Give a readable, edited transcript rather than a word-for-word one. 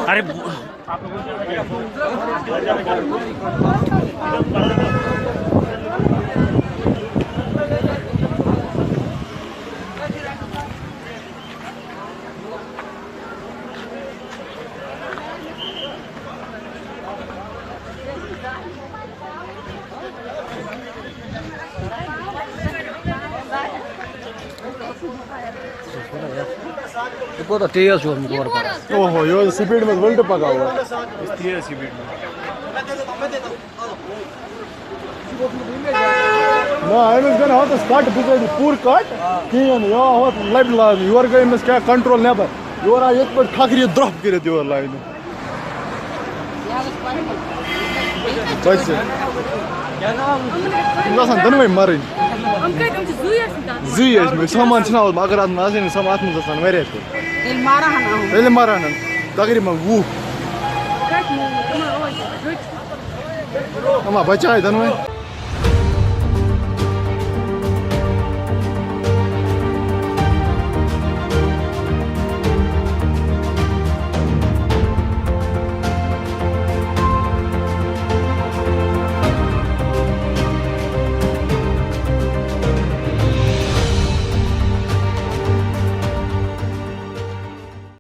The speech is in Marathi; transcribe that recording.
अरे तो तेज हो ओहो यो स्पीड में उल्ट पका हुआ इसलिए स्पीड में ना अमिस गन होत कट बिगड़ पूर कट किन यो होत लब लाग योर गई मिस क्या कंट्रोल नेबर योर आ एक पर ठकरी ड्रॉप करे योर लाइन बस क्या नाम गसन दनवे मरिन हम कह तुम जुयस में सामान छना मगर आत नाजिन समात में गसन वेरे तो el marahan तकरीबन वो ama बचा है दनवे